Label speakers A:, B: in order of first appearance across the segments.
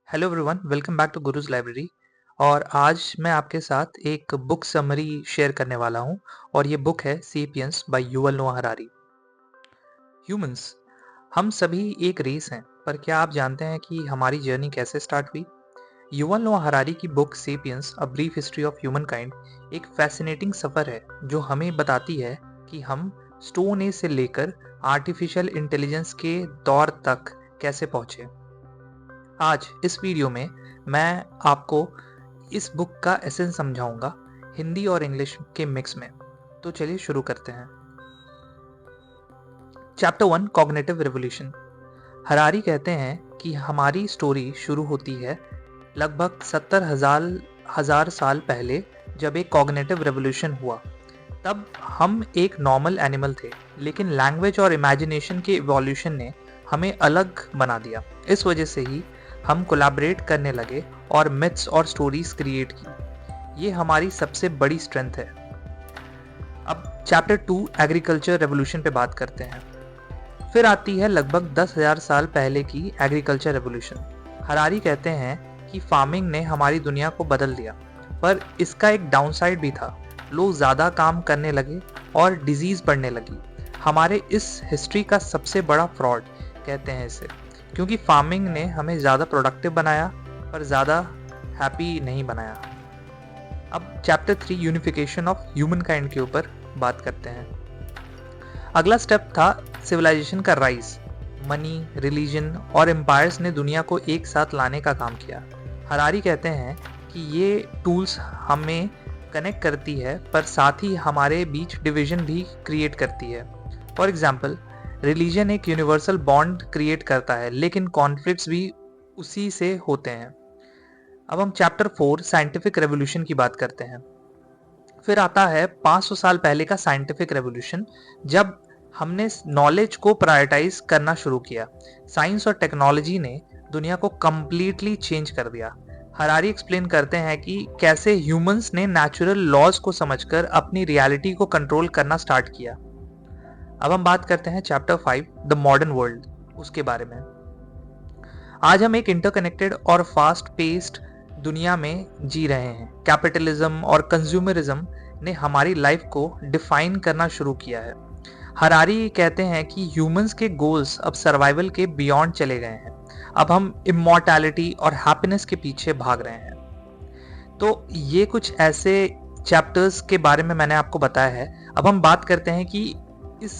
A: Hello everyone, welcome back to Guru's library. और आज मैं आपके साथ एक बुक समरी शेयर करने वाला हूं और ये बुक है सेपियंस बाय युवल नोआ हरारी। ह्यूमंस, हम सभी एक रेस हैं, पर क्या आप जानते हैं कि हमारी जर्नी कैसे स्टार्ट हुई? युवल नोआ हरारी की book sapiens a brief history of human kind एक फैसिनेटिंग सफ़र है जो हमें बताती है कि हम स्टोन एज से लेकर आर्टिफिशियल इंटेलिजेंस के दौर तक कैसे पहुंचे। आज इस वीडियो में मैं आपको इस बुक का एसेंस समझाऊंगा, हिंदी और इंग्लिश के मिक्स में। तो चलिए शुरू करते हैं। Chapter 1, cognitive revolution. हरारी कहते हैं कि हमारी स्टोरी शुरू होती है लगभग 70,000 साल पहले, जब एक कॉग्निटिव रिवॉल्यूशन हुआ। तब हम एक नॉर्मल एनिमल थे, लेकिन लैंग्वेज और इमेजिनेशन के इवोल्यूशन ने हमें अलग बना दिया। इस वजह से ही हम कोलैबोरेट करने लगे और मिथ्स और स्टोरीज क्रिएट की। ये हमारी सबसे बड़ी स्ट्रेंथ है। अब चैप्टर 2, एग्रीकल्चर रेवोल्यूशन पे बात करते हैं। फिर आती है लगभग 10,000 साल पहले की एग्रीकल्चर रेवोल्यूशन। हरारी कहते हैं कि फार्मिंग ने हमारी दुनिया को बदल दिया, पर इसका एक डाउनसाइड भी था। लोग ज़्यादा काम करने लगे और डिजीज़ बढ़ने लगी। हमारे इस हिस्ट्री का सबसे बड़ा फ्रॉड कहते हैं इसे, क्योंकि फार्मिंग ने हमें ज़्यादा प्रोडक्टिव बनाया पर ज़्यादा हैप्पी नहीं बनाया। अब chapter 3, unification of human kind के ऊपर बात करते हैं। अगला स्टेप था सिविलाइजेशन का राइज। मनी, रिलीजन और एम्पायर्स ने दुनिया को एक साथ लाने का काम किया। हरारी कहते हैं कि ये टूल्स हमें कनेक्ट करती है, पर साथ ही हमारे बीच डिवीजन भी क्रिएट करती है। फॉर एग्जाम्पल, रिलीजन एक यूनिवर्सल बॉन्ड क्रिएट करता है, लेकिन कॉन्फ्लिक्ट्स भी उसी से होते हैं। अब हम चैप्टर 4, साइंटिफिक रेवोल्यूशन की बात करते हैं। फिर आता है 500 साल पहले का साइंटिफिक रेवोल्यूशन, जब हमने नॉलेज को प्रायोरिटाइज करना शुरू किया। साइंस और टेक्नोलॉजी ने दुनिया को कंप्लीटली चेंज कर दिया। हरारी एक्सप्लेन करते हैं कि कैसे ह्यूमंस ने नेचुरल लॉज को समझकर अपनी रियलिटी को कंट्रोल करना स्टार्ट किया। अब हम बात करते हैं चैप्टर 5, द मॉडर्न वर्ल्ड, उसके बारे में। आज हम एक इंटरकनेक्टेड और फास्ट पेस्ड दुनिया में जी रहे हैं। कैपिटलिज्म और कंज्यूमरिज्म ने हमारी लाइफ को डिफाइन करना शुरू किया है। हरारी कहते हैं कि ह्यूमंस के गोल्स अब सर्वाइवल के बियॉन्ड चले गए हैं। अब हम इमॉर्टैलिटी और हैप्पीनेस के पीछे भाग रहे हैं। तो ये कुछ ऐसे चैप्टर्स के बारे में मैंने आपको बताया है। अब हम बात करते हैं कि इस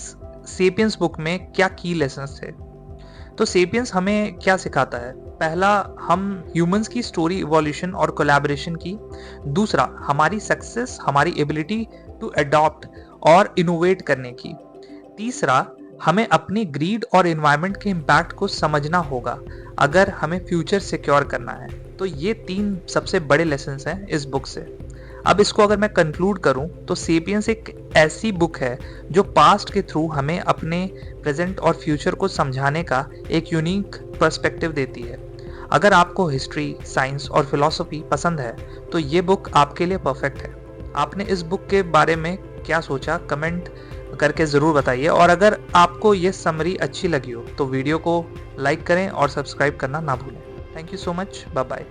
A: सेपियंस बुक में क्या की लेसन्स थे। तो सेपियंस हमें क्या सिखाता है? पहला, हम ह्यूमंस की स्टोरी इवोल्यूशन और कोलैबोरेशन की। दूसरा, हमारी सक्सेस हमारी एबिलिटी टू अडॉप्ट और इनोवेट करने की। तीसरा, हमें अपनी ग्रीड और एनवायरनमेंट के इम्पैक्ट को समझना होगा अगर हमें फ्यूचर सिक्योर करना है। तो ये 3 सबसे बड़े लेसन्स हैं इस बुक से। अब इसको अगर मैं कंक्लूड करूं तो सेपियंस एक ऐसी बुक है जो पास्ट के थ्रू हमें अपने प्रेजेंट और फ्यूचर को समझाने का एक यूनिक पर्सपेक्टिव देती है। अगर आपको हिस्ट्री, साइंस और फिलॉसफी पसंद है तो ये बुक आपके लिए परफेक्ट है। आपने इस बुक के बारे में क्या सोचा, कमेंट करके ज़रूर बताइए। और अगर आपको ये समरी अच्छी लगी हो तो वीडियो को लाइक करें और सब्सक्राइब करना ना भूलें। Thank you so much, bye bye.